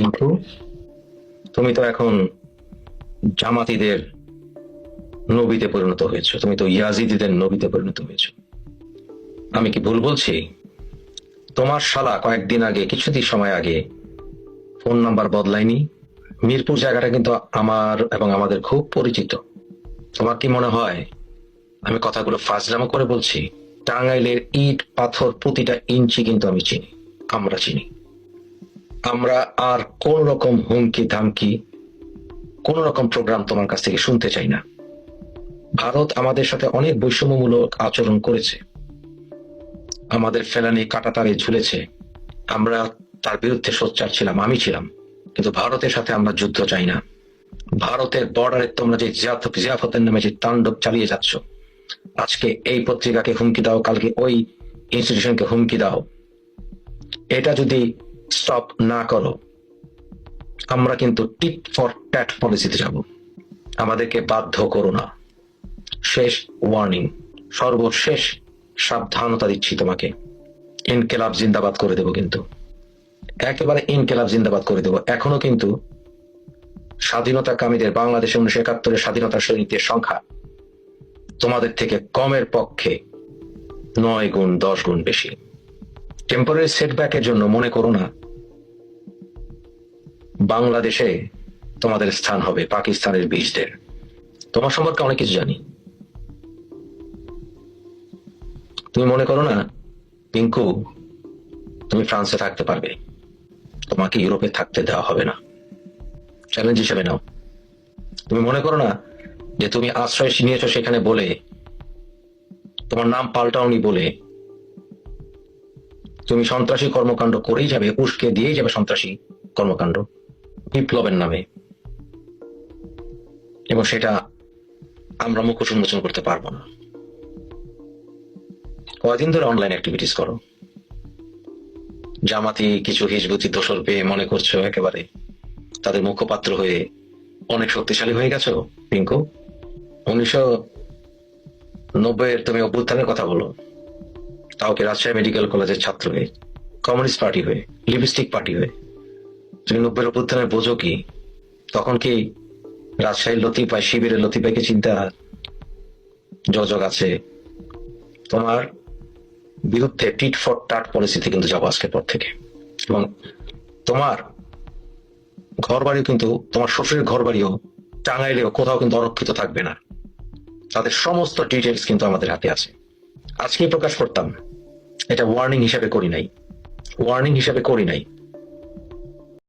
পিঙ্কু, তুমি তো এখন জামাতিদের নবীতে পরিণত হয়েছো, তুমি তো ইয়াজিদিদের নবীতে পরিণত হয়েছো। আমি কি ভুল বলছি? তোমার শালা কয়েকদিন আগে, কিছুদিন সময় আগে ফোন নাম্বার বদলায়নি। মিরপুর জায়গাটা কিন্তু আমার এবং আমাদের খুব পরিচিত। তোমার কি মনে হয় আমি কথাগুলো ফাজলামো করে বলছি? টাঙ্গাইলের ইট পাথর প্রতিটা ইঞ্চি কিন্তু আমি চিনি, আমরা চিনি। আমরা আর কোন রকম হুমকি ধামকি, কোন রকম প্রোগ্রাম তোমার কাছ থেকে শুনতে চাই না। ভারত আমাদের সাথে অনেক বৈষম্যমূলক আচরণ করেছে, আমাদের ফেলানি কাঁটাতারে ঝুলেছে, আমরা তার বিরুদ্ধে সোচ্চার ছিলাম, আমি ছিলাম। কিন্তু ভারতের সাথে আমরা যুদ্ধ চাই না। ভারতের বর্ডারে তোমরা যে জিয়াফতের নামে যে তাণ্ডব চালিয়ে যাচ্ছ, আজকে এই পত্রিকাকে হুমকি দাও, কালকে ওই ইনস্টিটিউশনকে হুমকি দাও, এটা যদি স্টপ না করো, আমরা কিন্তু টিট ফর ট্যাট পলিসিতে যাব। আমাদেরকে বাধ্য করো না। শেষ ওয়ার্নিং, সর্বশেষ সাবধানতা দিচ্ছি তোমাকে। ইনকেলাব জিন্দাবাদ করে দেবো, কিন্তু একেবারে ইনকেলাব জিন্দাবাদ করে দেবো। এখনো কিন্তু স্বাধীনতা কামীদের, বাংলাদেশে 1971 স্বাধীনতা সৈনিকদের সংখ্যা তোমাদের থেকে কমের পক্ষে 9 গুণ 10 গুণ বেশি। টেম্পোরারি সেটব্যাকের জন্য মনে করো না বাংলাদেশে তোমাদের স্থান হবে পাকিস্তানের বীজদের। তোমার সম্পর্কে অনেক কিছু জানি। তুমি মনে করো না পিঙ্কু তুমি ফ্রান্সে থাকতে পারবে, তোমাকে ইউরোপে থাকতে দেওয়া হবে না, চ্যালেঞ্জ হিসেবে নাও। তুমি মনে করো না যে তুমি আশ্রয় নিয়েছো সেখানে বলে, তোমার নাম পাল্টাওনি বলে তুমি সন্ত্রাসী কর্মকাণ্ড করেই যাবে, উস্কে দিয়েই যাবে সন্ত্রাসী কর্মকাণ্ড বিপ্লবের নামে, এবং সেটা আমরা মুখোশ উন্মোচন করতে পারবো না। কয়দিন ধরে অনলাইন অ্যাক্টিভিটিস করো, জামাতি কিছু হিজবুতি দোসর পেয়ে মনে করছো একেবারে তাদের মুখপাত্র হয়ে অনেক শক্তিশালী হয়ে গেছো। পিঙ্কু, 1990 তুমি অভ্যুত্থানের কথা বলো, তাও কি রাজশাহী মেডিকেল কলেজের ছাত্র হয়ে, কমিউনিস্ট পার্টি হয়ে, লিপস্টিক পার্টি হয়ে। তুমি 90 অভ্যুত্থানের বোঝো কি? তখন কি রাজশাহীর লতিফাই, শিবিরের লতিফাইকে চিন্তা যোগাযোগ আছে? তোমার বিরুদ্ধে টিট ফর টাট পলিসিতে কিন্তু যাবো আজকের পর থেকে। এবং তোমার ঘর বাড়িও কিন্তু, তোমার শ্বশুরের ঘর বাড়িও টাঙ্গাইলেও কোথাও কিন্তু অরক্ষিত থাকবে না। তাদের সমস্ত ডিটেলস কিন্তু আমাদের হাতে আছে। আজকেই প্রকাশ করতাম, এটা ওয়ার্নিং হিসাবে করি নাই, ওয়ার্নিং হিসাবে করি নাই।